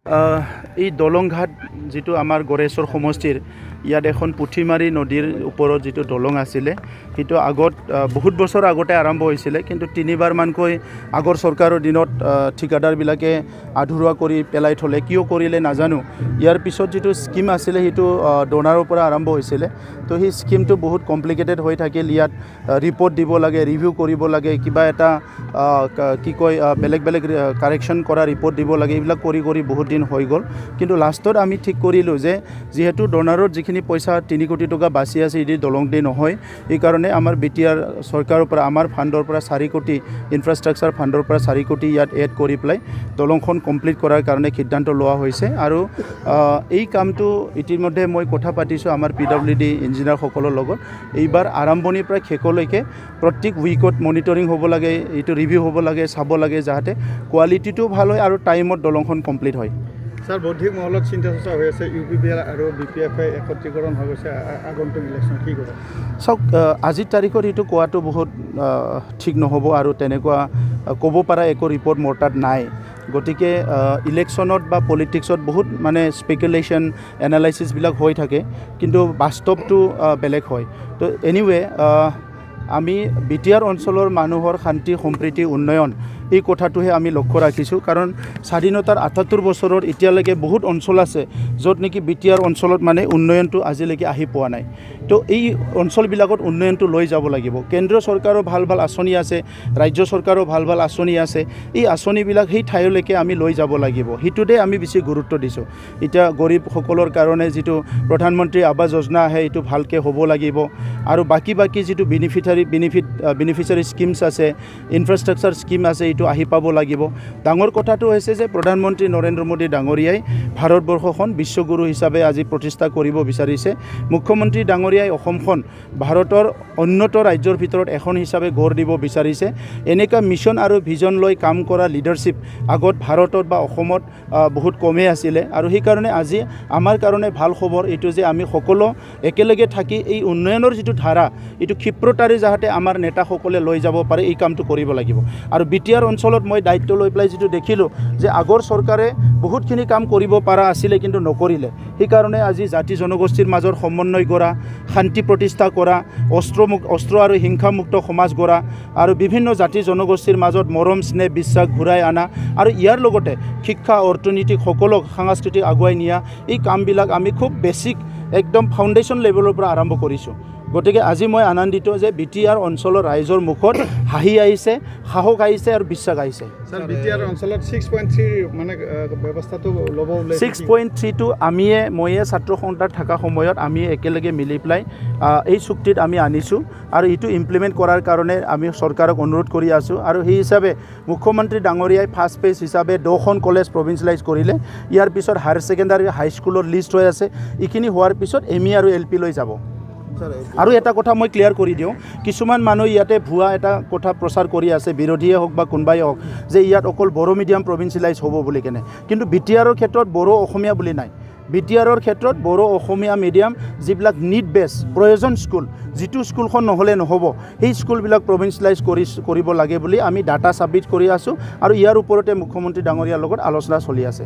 এই দলংঘাট যিটো আমাৰ গড়েশ্বৰ সমষ্টিৰ ইয়াত এখন পুঠিমাৰী নদীৰ ওপৰত যিটো দলং আছিলে সেইটো আগত বহুত বছৰ আগতে আৰম্ভ হৈছিলে, কিন্তু তিনিবাৰমানকৈ আগৰ চৰকাৰৰ দিনত ঠিকাদাৰবিলাকে আধৰুৱা কৰি পেলাই থ'লে। কিয় কৰিলে নাজানো। ইয়াৰ পিছত যিটো স্কিম আছিলে সেইটো ডোনাৰৰ পৰা আৰম্ভ হৈছিলে। তো সেই স্কিমটো বহুত কমপ্লিকেটেড হৈ থাকিল। ইয়াত ৰিপৰ্ট দিব লাগে, ৰিভিউ কৰিব লাগে, কিবা এটা কি কয় বেলেগ বেলেগ কাৰেকশ্যন কৰা ৰিপৰ্ট দিব লাগে। এইবিলাক কৰি কৰি বহুত দিন হৈ গ'ল। কিন্তু লাষ্টত আমি ঠিক কৰিলোঁ যে যিহেতু ডোনাৰত যিখিনি পইচা 3 কোটি টকা বাচি আছে এই দলং দি নহয়, এইকাৰণে আমাৰ BTR চৰকাৰৰ পৰা আমাৰ ফাণ্ডৰ পৰা 4 কোটি ইনফ্ৰাষ্ট্ৰাকচাৰ ফাণ্ডৰ পৰা 4 কোটি ইয়াত এড কৰি পেলাই দলংখন কমপ্লিট কৰাৰ কাৰণে সিদ্ধান্ত লোৱা হৈছে। আৰু এই কামটো ইতিমধ্যে মই কথা পাতিছোঁ আমাৰ PWD ইঞ্জিনিয়াৰসকলৰ লগত। এইবাৰ আৰম্ভণিৰ পৰা শেষলৈকে প্ৰত্যেক উইকত মনিটৰিং হ'ব লাগে, এইটো ৰিভিউ হ'ব লাগে, চাব লাগে যাতে কোৱালিটিটো ভাল হয় আৰু টাইমত দলংখন কমপ্লিট হয়। স্যাৰ, বৌদ্ধিক মহলত চিন্তা চৰ্চা হৈ আছে UPPL আৰু BPF একত্ৰীকৰণ হৈ গৈছে আগন্তুক ইলেকশ্যন, কি কৰে? চাওক, আজিৰ তাৰিখত এইটো কোৱাটো বহুত ঠিক নহ'ব আৰু তেনেকুৱা ক'ব পৰা একো ৰিপৰ্ট মোৰ তাত নাই। গতিকে ইলেকশ্যনত বা পলিটিক্সত বহুত মানে স্পেকুলেশ্যন এনালাইচিছবিলাক হৈ থাকে, কিন্তু বাস্তৱটো বেলেগ হয়। তো এনিৱে আমি BTR অঞ্চলৰ মানুহৰ শান্তি সম্প্ৰীতি উন্নয়ন এই কথাটোহে আমি লক্ষ্য ৰাখিছোঁ। কাৰণ স্বাধীনতাৰ 78 বছৰৰ এতিয়ালৈকে বহুত অঞ্চল আছে য'ত নেকি BTR অঞ্চলত মানে উন্নয়নটো আজিলৈকে আহি পোৱা নাই। তো এই অঞ্চলবিলাকত উন্নয়নটো লৈ যাব লাগিব। কেন্দ্ৰীয় চৰকাৰৰ ভাল ভাল আঁচনি আছে, ৰাজ্য চৰকাৰৰ ভাল ভাল আঁচনি আছে। এই আঁচনিবিলাক সেই ঠাইলৈকে আমি লৈ যাব লাগিব, সেইটোতে আমি বেছি গুৰুত্ব দিছোঁ। এতিয়া গৰীবসকলৰ কাৰণে যিটো প্ৰধানমন্ত্ৰী আৱাস যোজনা আহে এইটো ভালকৈ হ'ব লাগিব। আৰু বাকী যিটো বেনিফিচিয়াৰী স্কিমছ আছে, ইনফ্ৰাষ্ট্ৰাকচাৰ স্কিম আছে, এইটো আহি পাব লাগিব। ডাঙৰ কথাটো হৈছে যে প্ৰধানমন্ত্ৰী নৰেন্দ্ৰ মোদী ডাঙৰীয়াই ভাৰতবৰ্ষখন বিশ্বগুৰু হিচাপে আজি প্ৰতিষ্ঠা কৰিব বিচাৰিছে। মুখ্যমন্ত্ৰী ডাঙৰীয়াই অসমখন ভাৰতৰ উন্নত ৰাজ্যৰ ভিতৰত এখন হিচাপে গঢ় দিব বিচাৰিছে। এনেকুৱা মিছন আৰু ভিজন লৈ কাম কৰা লিডাৰশ্বিপ আগত ভাৰতত বা অসমত বহুত কমেই আছিলে। আৰু সেইকাৰণে আজি আমাৰ কাৰণে ভাল খবৰ এইটো যে আমি সকলো একেলগে থাকি এই উন্নয়নৰ যিটো ধাৰা এইটো ক্ষিপ্ৰতাৰে যাতে আমাৰ নেতাসকলে লৈ যাব পাৰে, এই কামটো কৰিব লাগিব। আৰু BTR অঞ্চলত মই দায়িত্ব লৈ পেলাই যিটো দেখিলোঁ যে আগৰ চৰকাৰে বহুতখিনি কাম কৰিব পৰা আছিলে কিন্তু নকৰিলে। সেইকাৰণে আজি জাতি জনগোষ্ঠীৰ মাজত সমন্বয় কৰা, শান্তি প্ৰতিষ্ঠা কৰা, অস্ত্ৰ আৰু হিংসামুক্ত সমাজ গঢ়া আৰু বিভিন্ন জাতি জনগোষ্ঠীৰ মাজত মৰম স্নেহ বিশ্বাস ঘূৰাই অনা আৰু ইয়াৰ লগতে শিক্ষা অৰ্থনীতিক সকলো সাংস্কৃতিক আগুৱাই নিয়া, এই কামবিলাক আমি খুব বেছিক একদম ফাউণ্ডেশ্যন লেভেলৰ পৰা আৰম্ভ কৰিছোঁ। গতিকে আজি মই আনন্দিত যে BTR অঞ্চলৰ ৰাইজৰ মুখত হাঁহি আহিছে, সাহস আহিছে আৰু বিশ্বাস আহিছে। স্যাৰ, BTR অঞ্চলত 6.3 মানে ব্যৱস্থাটো ল'ব। 6.3টো ময়ে ছাত্ৰ সন্থাত থকা সময়ত আমি একেলগে মিলি পেলাই এই চুক্তিত আমি আনিছোঁ আৰু এইটো ইমপ্লিমেণ্ট কৰাৰ কাৰণে আমি চৰকাৰক অনুৰোধ কৰি আছোঁ। আৰু সেই হিচাপে মুখ্যমন্ত্ৰী ডাঙৰীয়াই ফাৰ্ষ্ট ফেজ হিচাপে 10খন কলেজ প্ৰভিঞ্চিয়েলাইজ কৰিলে। ইয়াৰ পিছত হায়াৰ ছেকেণ্ডাৰী হাইস্কুলৰ লিষ্ট হৈ আছে। এইখিনি হোৱাৰ পিছত ME আৰু LP লৈ যাব। আৰু এটা কথা মই ক্লিয়াৰ কৰি দিওঁ, কিছুমান মানুহ ইয়াতে ভুৱা এটা কথা প্ৰচাৰ কৰি আছে, বিৰোধীয়ে হওক বা কোনোবাই হওক, যে ইয়াত অকল বড়ো মিডিয়াম প্ৰভিঞ্চিয়েলাইজ হ'ব বুলি কেনে। কিন্তু BTRৰ ক্ষেত্ৰত বড়ো অসমীয়া বুলি নাই। BTRৰ ক্ষেত্ৰত বড়ো অসমীয়া মিডিয়াম যিবিলাক নিড বেছ প্ৰয়োজন স্কুল, যিটো স্কুলখন নহ'লে নহ'ব, সেই স্কুলবিলাক প্ৰভিঞ্চিয়েলাইজ কৰিব লাগে বুলি আমি ডাটা ছাবমিট কৰি আছোঁ। আৰু ইয়াৰ ওপৰতে মুখ্যমন্ত্ৰী ডাঙৰীয়াৰ লগত আলোচনা চলি আছে।